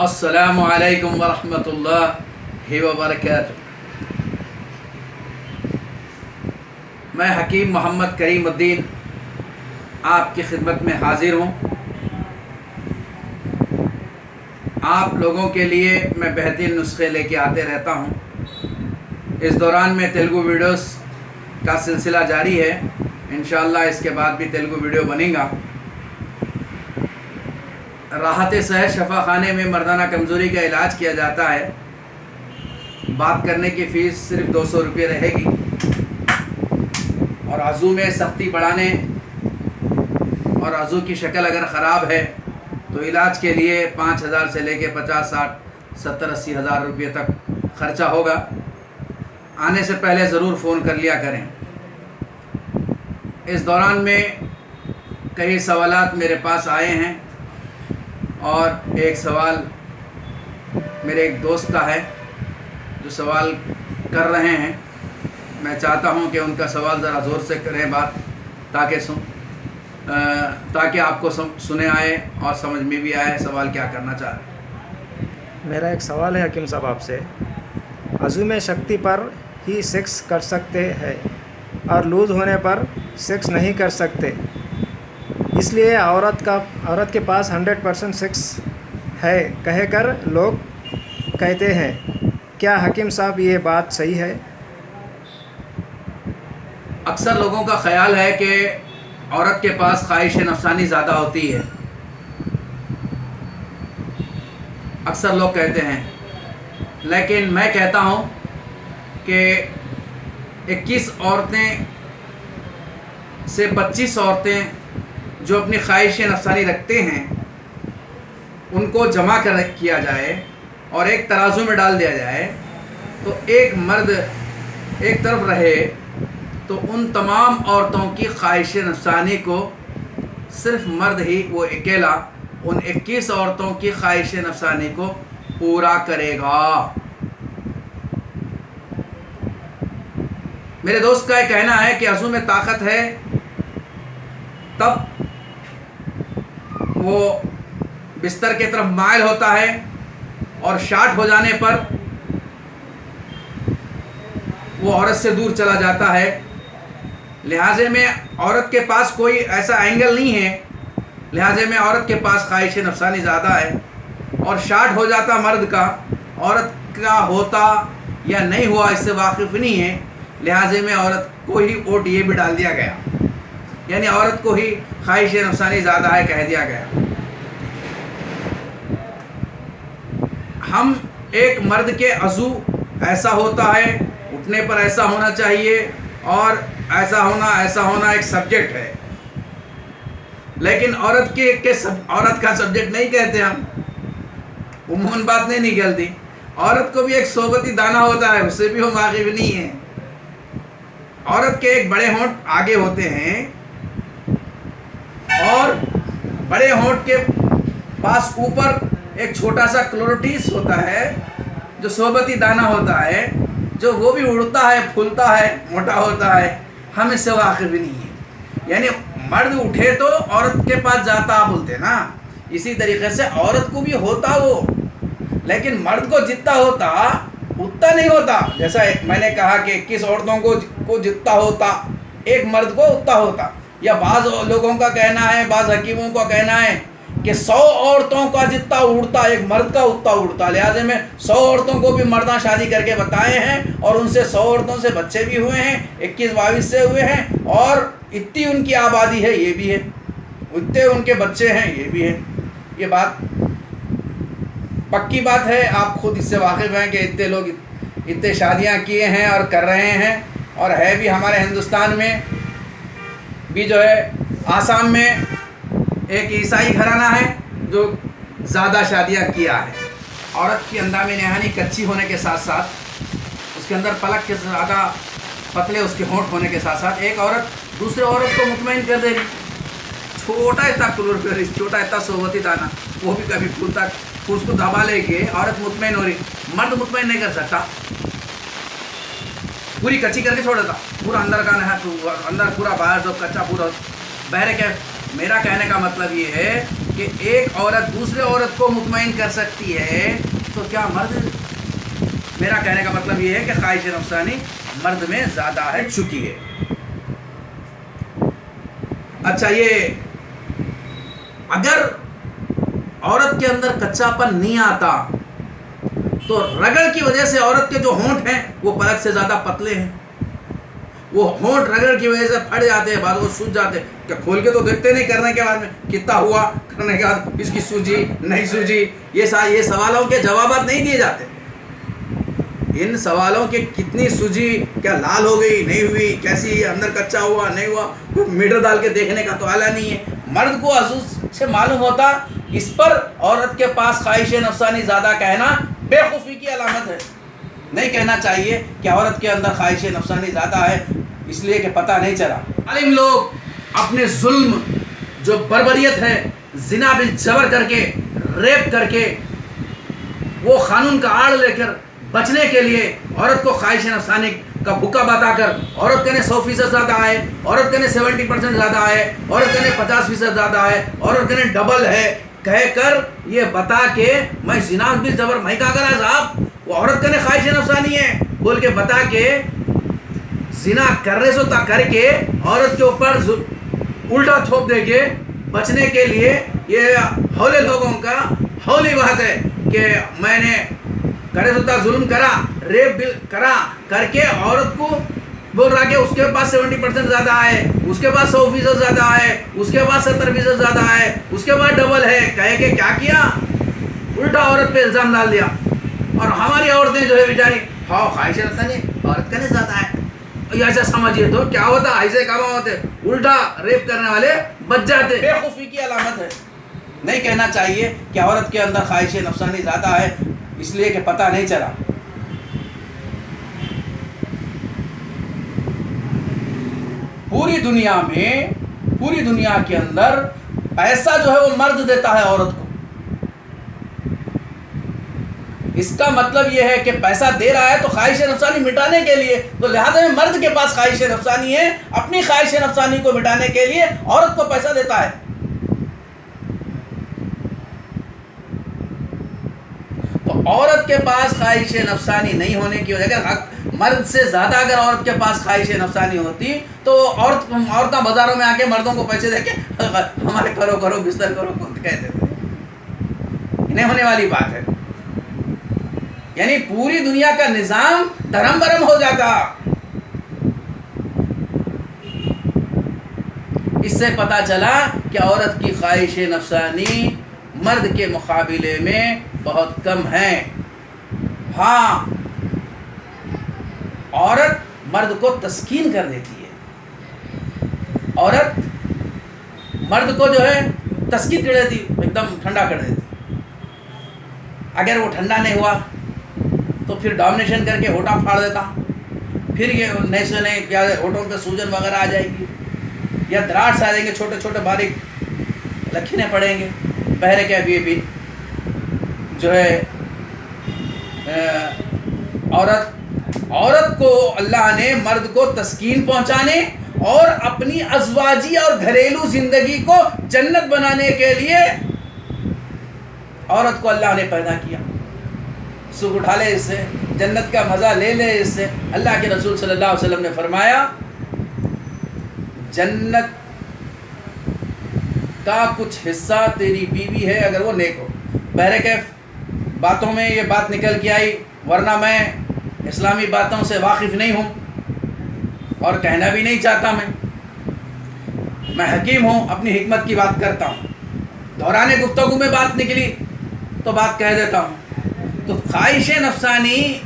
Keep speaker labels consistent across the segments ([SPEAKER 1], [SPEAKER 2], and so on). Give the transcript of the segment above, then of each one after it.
[SPEAKER 1] السلام علیکم ورحمۃ اللہ وبرکاتہ۔ میں حکیم محمد کریم الدین آپ کی خدمت میں حاضر ہوں۔ آپ لوگوں کے لیے میں بہترین نسخے لے کے آتے رہتا ہوں۔ اس دوران میں تیلگو ویڈیوز کا سلسلہ جاری ہے، انشاءاللہ اس کے بعد بھی تیلگو ویڈیو بنے گا۔ راحت صحت شفا خانے میں مردانہ کمزوری کا علاج کیا جاتا ہے۔ بات کرنے کی فیس صرف 200 روپے رہے گی، اور عضو میں سختی بڑھانے اور عضو کی شکل اگر خراب ہے تو علاج کے لیے 5000 سے لے کے 50 60 70 80 ہزار روپے تک خرچہ ہوگا۔ آنے سے پہلے ضرور فون کر لیا کریں۔ اس دوران میں کئی سوالات میرے پاس آئے ہیں، اور ایک سوال میرے ایک دوست کا ہے جو سوال کر رہے ہیں۔ میں چاہتا ہوں کہ ان کا سوال ذرا زور سے کریں بات، تاکہ آپ کو سنے آئے اور سمجھ میں بھی آئے سوال کیا کرنا چاہ رہے ہیں۔
[SPEAKER 2] میرا ایک سوال ہے حکیم صاحب آپ سے۔ عضو میں شکتی پر ہی سیکس کر سکتے ہیں اور لوز ہونے پر سیکس نہیں کر سکتے، اس لیے عورت کے پاس 100% سیکس ہے کہہ کر لوگ کہتے ہیں، کیا حکیم صاحب یہ بات صحیح ہے؟
[SPEAKER 1] اکثر لوگوں کا خیال ہے کہ عورت کے پاس خواہش نفسانی زیادہ ہوتی ہے، اکثر لوگ کہتے ہیں، لیکن میں کہتا ہوں کہ 21 عورتیں سے 25 عورتیں جو اپنی خواہش نفسانی رکھتے ہیں ان کو جمع کیا جائے اور ایک ترازو میں ڈال دیا جائے تو ایک مرد ایک طرف رہے تو ان تمام عورتوں کی خواہش نفسانی کو صرف مرد ہی وہ اکیلا ان 21 عورتوں کی خواہش نفسانی کو پورا کرے گا۔ میرے دوست کا یہ کہنا ہے کہ عضو میں طاقت ہے تب وہ بستر کی طرف مائل ہوتا ہے، اور شارٹ ہو جانے پر وہ عورت سے دور چلا جاتا ہے۔ لہٰذا میں عورت کے پاس کوئی ایسا اینگل نہیں ہے، لہٰذا میں عورت کے پاس خواہش نفسانی زیادہ ہے، اور شارٹ ہو جاتا مرد کا، عورت کا ہوتا یا نہیں ہوا اس سے واقف نہیں ہے، لہٰذا میں عورت کو ہی ووٹ یہ بھی ڈال دیا گیا، یعنی عورت کو ہی خواہش نفسانی زیادہ ہے کہہ دیا گیا۔ ہم ایک مرد کے عضو ایسا ہوتا ہے، اٹھنے پر ایسا ہونا چاہیے، اور ایسا ہونا ایک سبجیکٹ ہے، لیکن عورت کا سبجیکٹ نہیں کہتے ہم، عموماً بات نہیں نکلتی۔ عورت کو بھی ایک صحبتی دانہ ہوتا ہے، اس سے بھی ہم واقف نہیں ہیں۔ عورت کے ایک بڑے ہونٹ آگے ہوتے ہیں، اور بڑے ہونٹ کے پاس اوپر ایک چھوٹا سا کلوروٹیس ہوتا ہے جو صحبتی دانہ ہوتا ہے، جو وہ بھی اڑتا ہے، پھولتا ہے، موٹا ہوتا ہے، ہم اس سے واقف نہیں ہیں۔ یعنی مرد اٹھے تو عورت کے پاس جاتا بولتے نا، اسی طریقے سے عورت کو بھی ہوتا وہ، لیکن مرد کو جتنا ہوتا اتنا نہیں ہوتا۔ جیسا میں نے کہا کہ 21 عورتوں کو جتنا ہوتا ایک مرد کو اتنا ہوتا، یا بعض لوگوں کا کہنا ہے، بعض حکیموں کا کہنا ہے کہ 100 عورتوں کا جتنا اڑتا ایک مرد کا اتنا اڑتا، لہٰذا میں 100 عورتوں کو بھی مرداں شادی کر کے بتائے ہیں، اور ان سے 100 عورتوں سے بچے بھی ہوئے ہیں، 21 22 سے ہوئے ہیں، اور اتنی ان کی آبادی ہے یہ بھی ہے، اتنے ان کے بچے ہیں یہ بھی ہے۔ یہ بات پکی بات ہے، آپ خود اس سے واقف ہیں کہ اتنے لوگ اتنے شادیاں کیے ہیں اور کر رہے ہیں، اور ہے بھی ہمارے ہندوستان میں بھی جو ہے آسام میں ایک عیسائی گھرانہ ہے جو زیادہ شادیاں کیا ہے۔ عورت کی اندام نہانی کچی ہونے کے ساتھ ساتھ اس کے اندر پلک کے زیادہ پتلے اس کے ہونٹ ہونے کے ساتھ ساتھ ایک عورت دوسرے عورت کو مطمئن کر دے رہی، چھوٹا اتنا کلوروٹیس، چھوٹا اتنا صحبتی دانہ، وہ بھی کبھی پھولتا، اس کو دبا لے کے عورت مطمئن ہو رہی، مرد مطمئن نہیں کر سکتا، پوری کچی کر کے چھوڑ دیتا، پورا اندر کا نہ اندر پورا باہر جو کچا پورا بہرے کے میرا کہنے کا مطلب یہ ہے کہ ایک عورت دوسرے عورت کو مطمئن کر سکتی ہے تو کیا مرد؟ میرا کہنے کا مطلب یہ ہے کہ خواہش نفسانی مرد میں زیادہ ہے چکی ہے۔ اچھا، یہ اگر عورت کے اندر کچا پن نہیں آتا تو رگڑ کی وجہ سے عورت کے جو ہونٹ ہیں وہ پلک سے زیادہ پتلے ہیں، وہ ہونٹ رگڑ کی وجہ سے پھٹ جاتے ہیں، بعد وہ سوج جاتے ہیں۔ کیا کھول کے تو دیکھتے نہیں کرنے کے بعد میں کتنا ہوا، کرنے کے بعد اس کی سوجی نہیں سوجی، یہ سوالوں کے جوابات نہیں دیے جاتے۔ ان سوالوں کے کتنی سوجی، کیا لال ہو گئی نہیں ہوئی، کیسی اندر کچا ہوا نہیں ہوا، کوئی میٹر ڈال کے دیکھنے کا تو آلہ نہیں ہے۔ مرد کو حضور سے معلوم ہوتا، اس پر عورت کے پاس خواہش نفسانی زیادہ کہنا بے خوفی کی علامت ہے۔ نہیں کہنا چاہیے کہ عورت کے اندر خواہش نفسانی زیادہ ہے اس لیے کہ پتہ نہیں چلا۔ عالم لوگ اپنے ظلم جو بربریت ہے، زنا بالجبر کر کے، ریپ کر کے، وہ قانون کا آڑ لے کر بچنے کے لیے عورت کو خواہش نفسانی کا بھوکا بتا کر عورت کہنے 100% زیادہ ہے، عورت کہنے 70% زیادہ ہے، عورت کہنے 50% زیادہ ہے، عورت کہنے ڈبل ہے، کہہ کر یہ بتا کے میں زنا بالجبر میں کہا کرا صاحب، وہ عورت کہنے خواہش نفسانی ہے بول کے بتا کے زنا کرنے سے کر کے عورت کے اوپر الٹا تھوپ دے کے بچنے کے لیے یہ ہولے لوگوں کا ہولی بات ہے کہ میں نے کرے سوتا ظلم کرا، ریپ کرا کر کے عورت کو بول رہا کہ اس کے پاس 70% زیادہ ہے، اس کے پاس 100% زیادہ ہے، اس کے پاس 70% زیادہ ہے، اس کے پاس ڈبل ہے، کہے کہ کیا کیا، الٹا عورت پہ الزام ڈال دیا۔ اور ہماری عورتیں جو ہے بیچاری ہاں خواہش نفسانی عورت کرنے زیادہ ہے، ایسا سمجھیے تو کیا ہوتا، ایسے کام ہوتے، الٹا ریپ کرنے والے بچ جاتے۔ بے خوفی کی علامت ہے۔ نہیں کہنا چاہیے کہ عورت کے اندر خواہش نفسانی زیادہ ہے اس لیے کہ پتہ نہیں چلا۔ پوری دنیا میں، پوری دنیا کے اندر پیسہ جو ہے وہ مرد دیتا ہے عورت کو۔ اس کا مطلب یہ ہے کہ پیسہ دے رہا ہے تو خواہش نفسانی مٹانے کے لیے، تو لہذا میں مرد کے پاس خواہش نفسانی ہے، اپنی خواہش نفسانی کو مٹانے کے لیے عورت کو پیسہ دیتا ہے۔ تو عورت کے پاس خواہش نفسانی نہیں ہونے کی وجہ سے، مرد سے زیادہ اگر عورت کے پاس خواہش نفسانی ہوتی تو عورتیں بازاروں میں آ کے مردوں کو پیسے دے کے ہمارے کرو کرو بستر کرو کہہ دیتے، نہیں ہونے والی بات ہے۔ یعنی پوری دنیا کا نظام دھرم برم ہو جاتا۔ اس سے پتہ چلا کہ عورت کی خواہش نفسانی مرد کے مقابلے میں بہت کم ہے۔ ہاں، عورت مرد کو تسکین کر دیتی ہے، عورت مرد کو جو ہے تسکین کر دیتی، ایک دم ٹھنڈا کر دیتی۔ اگر وہ ٹھنڈا نہیں ہوا تو پھر ڈومینیشن کر کے ہوٹا پھاڑ دیتا، پھر یہ نئے سے نئے کیا ہوٹوں پہ سوجن وغیرہ آ جائے گی، یا دراڑ آ جائیں گے، چھوٹے چھوٹے باریک لکھینے پڑیں گے۔ پہلے کیا بھی جو ہے عورت کو اللہ نے مرد کو تسکین پہنچانے اور اپنی ازواجی اور گھریلو زندگی کو جنت بنانے کے لیے عورت کو اللہ نے پیدا کیا۔ سکھ اٹھا لے اس سے، جنت کا مزہ لے لے اس سے۔ اللہ کے رسول صلی اللہ علیہ وسلم نے فرمایا جنت کا کچھ حصہ تیری بیوی ہے اگر وہ نیک ہو۔ بہرکیف باتوں میں یہ بات نکل کے آئی، ورنہ میں اسلامی باتوں سے واقف نہیں ہوں اور کہنا بھی نہیں چاہتا۔ میں حکیم ہوں، اپنی حکمت کی بات کرتا ہوں، دوران گفتگو میں بات نکلی تو بات کہہ دیتا ہوں۔ تو خواہش نفسانی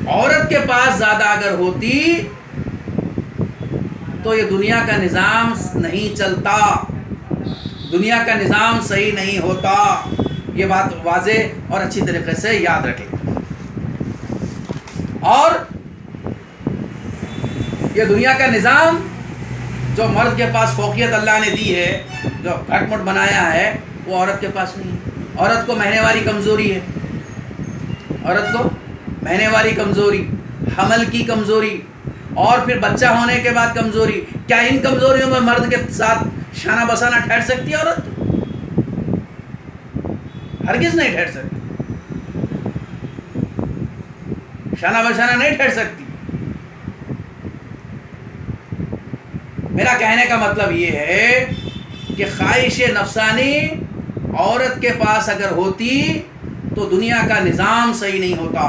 [SPEAKER 1] عورت کے پاس زیادہ اگر ہوتی تو یہ دنیا کا نظام نہیں چلتا، دنیا کا نظام صحیح نہیں ہوتا۔ یہ بات واضح اور اچھی طریقے سے یاد رکھیں۔ اور یہ دنیا کا نظام جو مرد کے پاس فوقیت اللہ نے دی ہے، جو گھٹ مٹ بنایا ہے، وہ عورت کے پاس نہیں ہے۔ عورت کو مہینے والی کمزوری ہے، عورت کو مہینے والی کمزوری، حمل کی کمزوری، اور پھر بچہ ہونے کے بعد کمزوری. کیا ان کمزوریوں میں مرد کے ساتھ شانہ بسانہ ٹھہر سکتی ہے عورت؟ ہرگز نہیں ٹھہر سکتی، شانہ بشانہ نہیں ٹھہر سکتی. میرا کہنے کا مطلب یہ ہے کہ خواہش نفسانی عورت کے پاس اگر ہوتی تو دنیا کا نظام صحیح نہیں ہوتا.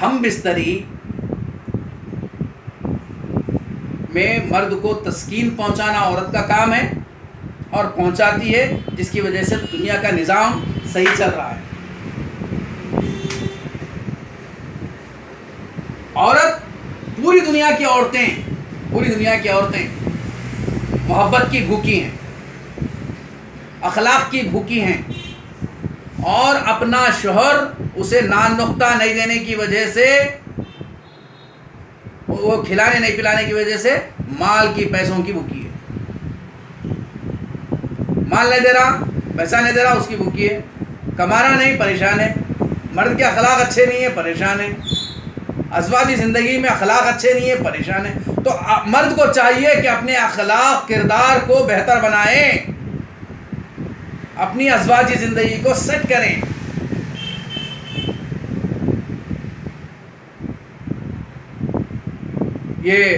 [SPEAKER 1] ہم بستری میں مرد کو تسکین پہنچانا عورت کا کام ہے اور پہنچاتی ہے، جس کی وجہ سے دنیا کا نظام صحیح چل رہا ہے. عورت پوری دنیا کی عورتیں محبت کی بھوکی ہیں، اخلاق کی بھوکی ہیں، اور اپنا شوہر اسے نان نقطہ نہیں دینے کی وجہ سے، وہ کھلانے نہیں پلانے کی وجہ سے مال کی پیسوں کی بھوکی ہے. مال نہیں دے رہا، پیسہ نہیں دے رہا، اس کی بھوکی ہے. کما رہا نہیں، پریشان ہے. مرد کے اخلاق اچھے نہیں ہیں، پریشان ہے. ازواجی زندگی میں اخلاق اچھے نہیں ہیں، پریشان ہے. تو مرد کو چاہیے کہ اپنے اخلاق کردار کو بہتر بنائیں، اپنی ازواجی زندگی کو سیٹ کریں. یہ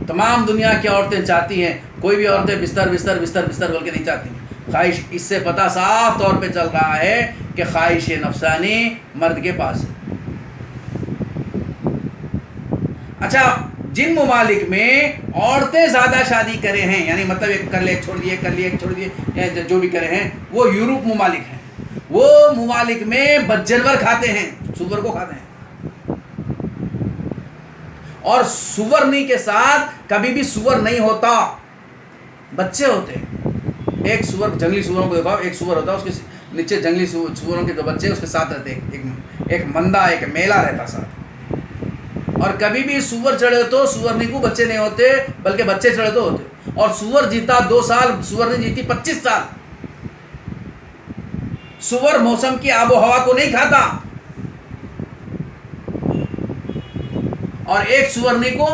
[SPEAKER 1] تمام دنیا کی عورتیں چاہتی ہیں. کوئی بھی عورتیں بستر بستر بستر بستر بول کے نہیں چاہتی. خواہش، اس سے پتہ صاف طور پہ چل رہا ہے کہ خواہش نفسانی مرد کے پاس ہے. اچھا، جن ممالک میں عورتیں زیادہ شادی کرے ہیں، یعنی مطلب ایک کر لے ایک چھوڑ دیے، ایک کر لیے ایک چھوڑ دیے، جو بھی کرے ہیں، وہ یورپ ممالک ہیں. وہ ممالک میں بدجنور کھاتے ہیں، سور کو کھاتے ہیں. اور سورنی کے ساتھ کبھی بھی سور نہیں ہوتا، بچے ہوتے ہیں. ایک سور، جنگلی سوروں کو دیکھو، ایک سور ہوتا ہے، اس کے نیچے جنگلی سوروں کے جو بچے اس کے ساتھ رہتے ہیں. ایک مندہ، ایک میلا رہتا ساتھ. اور کبھی بھی سور چڑھے تو سورنی کو بچے نہیں ہوتے، بلکہ بچے چڑھے تو ہوتے. اور سور جیتا 2 سال، سورنی جیتی 25 سال. سور موسم کی آب و ہوا کو نہیں کھاتا، اور ایک سورنی کو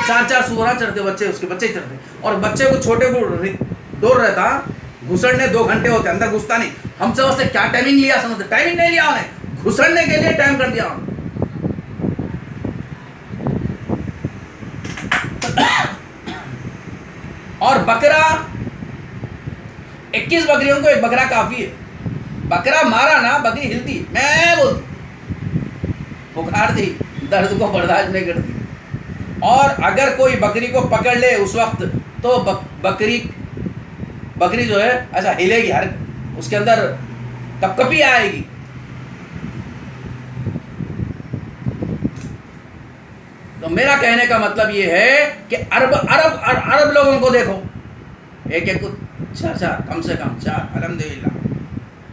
[SPEAKER 1] 4 سورا چڑھتے، بچے اس کے بچے چڑھتے. اور بچے کو چھوٹے کو دور رہتا، گھسڑنے 2 گھنٹے ہوتے، اندر گھستا نہیں. ہم سے اس سے کیا ٹائمنگ لیا، سمجھتے ٹائمنگ نہیں لیا انہیں، گھسڑنے کے لیے ٹائم کر دیا انہیں. اور بکرا، 21 بکریوں کو ایک بکرا کافی ہے. بکرا مارا نا، بکری ہلتی، میں بولتی، بخار تھی، درد کو برداشت نہیں کرتی. اور اگر کوئی بکری کو پکڑ لے اس وقت تو بکری جو ہے ایسا ہلے گی، ہر اس کے اندر کپکپی آئے گی. تو میرا کہنے کا مطلب یہ ہے کہ عرب لوگوں کو دیکھو، ایک کو 4 کم سے کم 4، الحمدللہ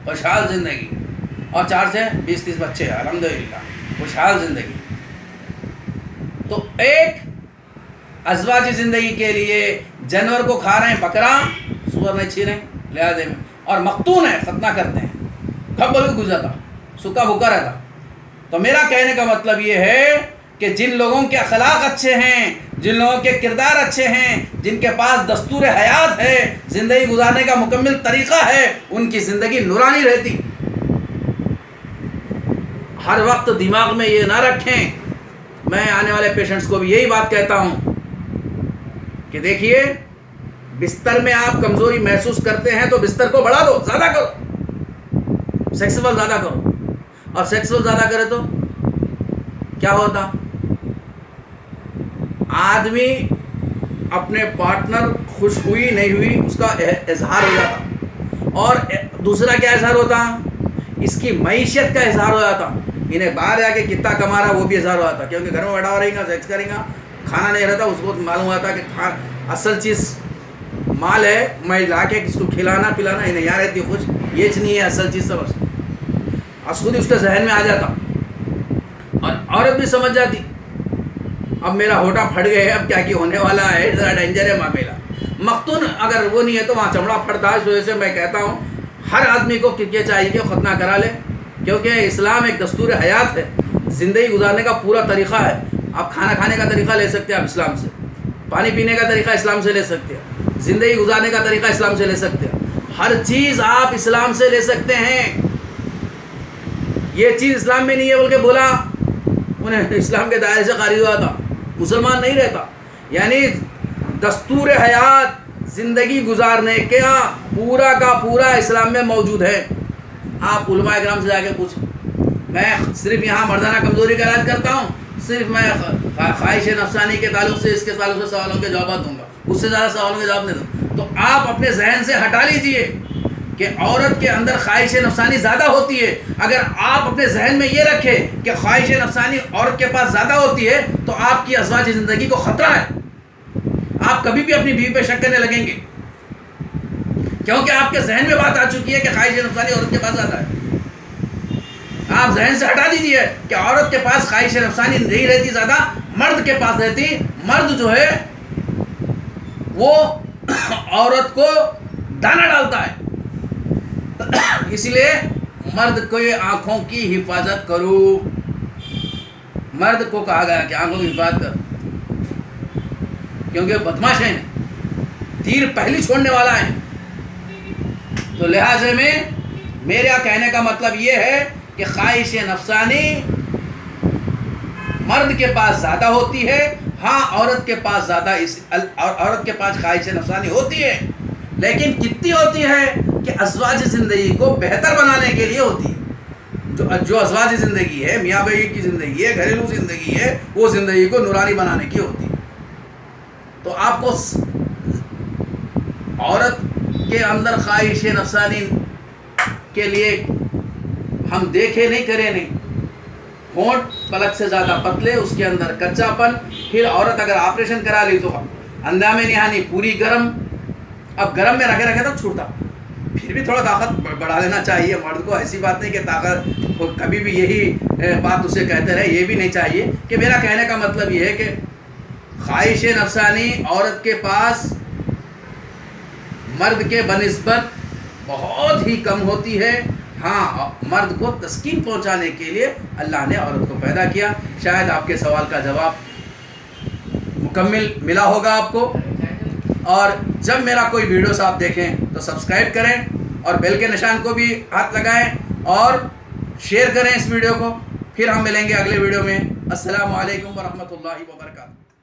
[SPEAKER 1] خوشحال زندگی. اور 4 سے 20-30 بچے، الحمدللہ خوشحال زندگی. تو ایک ازواجی زندگی کے لیے جانور کو کھا رہے ہیں، بکرا، سور نہیں چھین رہے ہیں لہٰذا میں، اور مختون ہے، ختنہ کرتے ہیں، کب بول کے گزرتا، سکا بھوکا رہتا. تو میرا کہنے کا مطلب یہ ہے کہ جن لوگوں کے اخلاق اچھے ہیں، جن لوگوں کے کردار اچھے ہیں، جن کے پاس دستور حیات ہے، زندگی گزارنے کا مکمل طریقہ ہے، ان کی زندگی نورانی رہتی. ہر وقت دماغ میں یہ نہ رکھیں. میں آنے والے پیشنٹس کو بھی یہی بات کہتا ہوں کہ دیکھیے، بستر میں آپ کمزوری محسوس کرتے ہیں تو بستر کو بڑھا دو، زیادہ کرو، سیکسول زیادہ کرو. اور سیکسول زیادہ کرے تو کیا ہوتا؟ آدمی اپنے پارٹنر خوش ہوئی نہیں ہوئی اس کا اظہار ہو جاتا. اور دوسرا کیا اظہار ہوتا؟ اس کی معیشت کا اظہار ہو جاتا. انہیں باہر جا کے کتنا کما رہا وہ بھی اظہار ہو جاتا، کیونکہ گھر میں بیٹھا ہوا رہے گا، سیکس کرے گا، کھانا نہیں رہتا. اس کو معلوم ہوتا کہ اصل چیز مال ہے، میں لا کے اس کو کھلانا پلانا، انہیں یہاں رہتی خوش، یہ نہیں ہے اصل چیز. سب خود ہی اس کے ذہن میں آ جاتا. اور عورت بھی سمجھ جاتی، اب میرا ہوٹا پھٹ گئے، اب کیا ہونے والا ہے، ذرا ڈینجر ہے معاملہ. مختون اگر وہ نہیں ہے تو وہاں چمڑا پھٹتا ہے. اس وجہ سے میں کہتا ہوں ہر آدمی کو یہ چاہیے کہ وہ ختنہ کرا لے، کیونکہ اسلام ایک دستور حیات ہے، زندگی گزارنے کا پورا طریقہ ہے۔ آپ کھانا کھانے کا طریقہ لے سکتے ہیں، آپ اسلام سے پانی پینے کا طریقہ اسلام سے لے سکتے ہیں، زندگی گزارنے کا طریقہ اسلام سے لے سکتے ہیں، ہر چیز آپ اسلام سے لے سکتے ہیں۔ یہ چیز اسلام میں نہیں ہے بلکہ بولا انہیں اسلام کے دائرے سے خارج ہوا تھا، مسلمان نہیں رہتا۔ یعنی دستور حیات زندگی گزارنے کا پورا اسلام میں موجود ہے۔ آپ علماء کرام سے جا کے پوچھیں، میں صرف یہاں مردانہ کمزوری کا علاج کرتا ہوں، صرف میں خواہش نفسانی کے تعلق سے، اس کے تعلق سے سوالوں کے جوابات دوں گا، اس سے زیادہ سوالوں کے جواب نہیں دوں۔ تو آپ اپنے ذہن سے ہٹا لیجئے کہ عورت کے اندر خواہش نفسانی زیادہ ہوتی ہے۔ اگر آپ اپنے ذہن میں یہ رکھیں کہ خواہش نفسانی عورت کے پاس زیادہ ہوتی ہے تو آپ کی ازواج زندگی کو خطرہ ہے۔ آپ کبھی بھی اپنی بیوی پہ شک کرنے لگیں گے، کیونکہ آپ کے ذہن میں بات آ چکی ہے کہ خواہش نفسانی عورت کے پاس زیادہ ہے۔ آپ ذہن سے ہٹا دیجیے کہ عورت کے پاس خواہش نفسانی نہیں رہتی زیادہ، مرد کے پاس رہتی۔ مرد جو ہے وہ عورت کو دانا ڈالتا ہے، اس لیے مرد کو آنکھوں کی حفاظت کرو۔ مرد کو کہا گیا کہ آنکھوں کی حفاظت کر، کیونکہ بدماش ہیں، تیر پہلی چھوڑنے والا ہے۔ تو لہٰذا میں میرا کہنے کا مطلب یہ ہے کہ خواہش نفسانی مرد کے پاس زیادہ ہوتی ہے، ہاں عورت کے پاس عورت کے پاس خواہش نفسانی ہوتی ہے، لیکن کتنی ہوتی ہے کہ ازواج زندگی کو بہتر بنانے کے لیے ہوتی ہے۔ جو ازواج زندگی ہے، میاں بیوی کی زندگی ہے، گھریلو زندگی ہے، وہ زندگی کو نورانی بنانے کی ہوتی ہے۔ تو آپ کو عورت کے اندر خواہش نفسانی کے لیے ہم دیکھے نہیں، کرے نہیں، ہونٹ پلک سے زیادہ پتلے، اس کے اندر کچا پن، پھر عورت اگر آپریشن کرا لی تو اندامِ نہانی پوری گرم، اب گرم میں رکھے تو چھوٹا، پھر بھی تھوڑا طاقت بڑھا لینا چاہیے مرد کو۔ ایسی بات نہیں کہ طاقت کبھی بھی یہی بات اسے کہتے رہے، یہ بھی نہیں چاہیے۔ کہ میرا کہنے کا مطلب یہ ہے کہ خواہش نفسانی عورت کے پاس مرد کے بنسبت بہت ہی کم ہوتی ہے۔ ہاں مرد کو تسکین پہنچانے کے لیے اللہ نے عورت کو پیدا کیا۔ شاید آپ کے سوال کا جواب مکمل ملا ہوگا آپ کو۔ اور جب میرا کوئی ویڈیوز آپ دیکھیں تو سبسکرائب کریں اور بیل کے نشان کو بھی ہاتھ لگائیں اور شیئر کریں اس ویڈیو کو۔ پھر ہم ملیں گے اگلے ویڈیو میں۔ السلام علیکم ورحمۃ اللہ وبرکاتہ۔